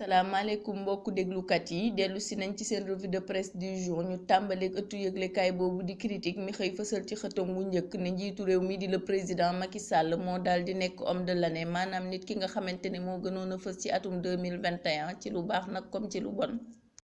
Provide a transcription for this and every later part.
salaamaaleykum mbokku déglukat yi dellu si nañ ci seen revue de presse du jour ñu tàmbaleeg ëttu yëglekaay boobu di critique mi xëy fësal ci xëtam wu njëkk ne njiitu réew mi di le président Macky Sall moo daal di nekk homme de l'année maanaam nit ki nga xamante ne moo gënoon a fës ci atum 2021 ci lu baax nag comme ci lu bon.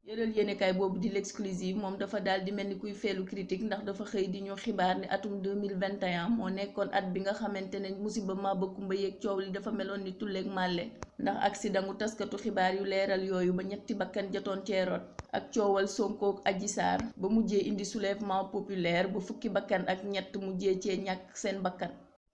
yëral yéenekaay boobu di l'exclusive moom dafa daal di mel ni kuy feelu critique ndax dafa xëy di ñu xibaar ni atum 2021 moo nekkoon at bi nga xamante ne musiba maba kumba yeeg coow li dafa meloon ni tulleeg màlle ndax accident gu taskatu xibaar yu leeral yooyu ba ñetti bakkan jotoon cee rot ak coowal Sonko ak Adji Sarr ba mujjee indi soulèvement populaire ba fukki bakkan ak ñett mujjee cee ñàkk seen bakkan.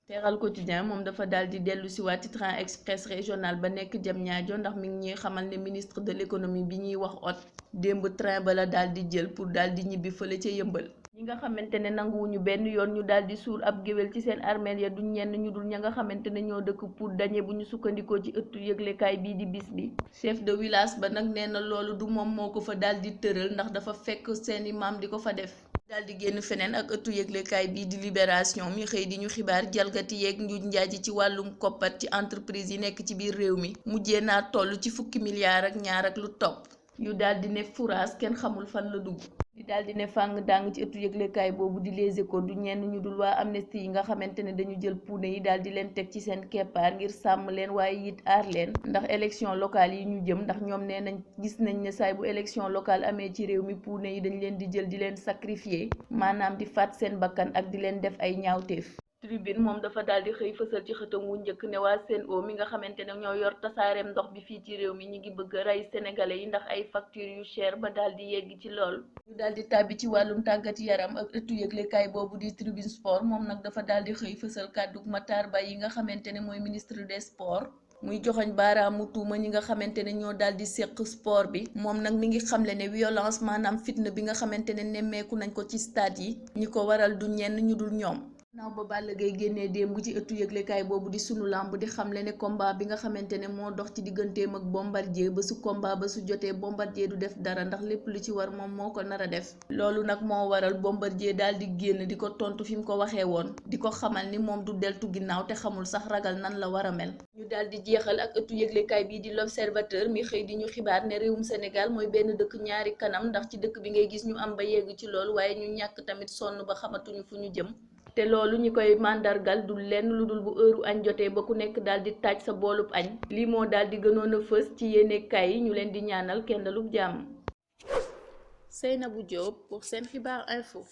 Teral quotidien moom dafa daal di dellu si waat ci train express régional ba nekk Diamniadio ndax mi ngi ñuy xamal ne ministre de l'économie bi ñuy wax ot démb train ba la daal di jël pour daal di ñibbi fële ca yëmbal. ñi nga xamante ne nanguwuñu benn yoon ñu daal di suul ab géwél ci seen armeel ya duñ ñenn ñu dul ña nga xamante ne ñoo dëkk pour dañe bu ñu sukkandikoo ci ëttu yëglekaay bii di bis bi. chef de village ba nag nee na loolu du moom moo ko fa daal di tëral ndax dafa fekk seeni maam di ko fa def. daal di génn feneen ak ëttu yëglekaay bii di libération mi xëy di ñu xibaar jalgati yeeg njuuj njaaji ci wàllum koppat ci entreprise yi nekk ci biir réew mi mujjee naa toll ci fukki milliards ak ñaar ak lu topp yu daal di ne furaas kenn xamul fan la dugg. di daal di ne fàng dàng ci ëttu yëglekaay boobu di Les Échos du ñenn ñu dul waa Amnesty yi nga xamante ne dañu jël puune yi daal di leen teg ci seen keppaar ngir sàmm leen waaye it aar leen ndax élection locale yi ñu jëm ndax ñoom nee nañ gis nañ ne saay bu élection locale amee ci réew mi puune yi dañ leen di jël di leen sacrifier maanaam di faat seen bakkan ak di leen def ay ñaawteef. Tribune moom dafa daal di xëy fësal ci xëtam wu njëkk ne waa Sen'Eau mi nga xamante ne ñoo yor tasaareem ndox bi fii ci réew mi ñi ngi bëgg a rey sénégalais yi ndax ay factures yu cher ba daal di yegg ci lool. ñu daal di tàbbi ci wàllum tàggat yaram ak ëttu yëglekaay boobu di Tribune Sport moom nag dafa daal di xëy fësal kàddu Matar Ba yi nga xamante ne mooy ministre des sports muy joxoñ baaraamu tuuma ñi nga xamante ne ñoo daal di séq sport bi moom nag mi ngi xamle ne violence maanaam fitna bi nga xamante ne nemmeeku nañ ko ci stade yi ñi ko waral du ñenn ñu dul ñoom. naaw ba Balla Gaye génnee démb ci ëttu yëglekaay boobu di sunu lamb di xamle ne combat bi nga xamante ne moo dox ci digganteem ak Bombardier ba su combat ba su jotee Bombardier du def dara ndax lépp lu ci war moom moo ko nar a def loolu nag moo waral Bombardier daal di génn di ko tontu fi mu ko waxee woon di ko xamal ni moom du deltu ginnaaw te xamul sax ragal nan la war a mel. ñu daal di jeexal ak ëttu yëglekaay bii di L'Observateur mi xëy di ñu xibaar ne réewum Sénégal mooy benn dëkk ñaari kanam ndax ci dëkk bi ngay gis ñu am ba yegg ci loolu waaye ñu ñàkk tamit sonn ba xamatuñu fu ñu jëm. te loolu ñi koy màndargal du lenn lu dul bu heure añ jotee ba ku nekk daal di taaj sa boolub añ lii moo daal di gënoon a fës ci yéenekaay yi ñu leen di ñaanal kendalub jàmm. Seynabou Diop pour Sen Xibaar Info.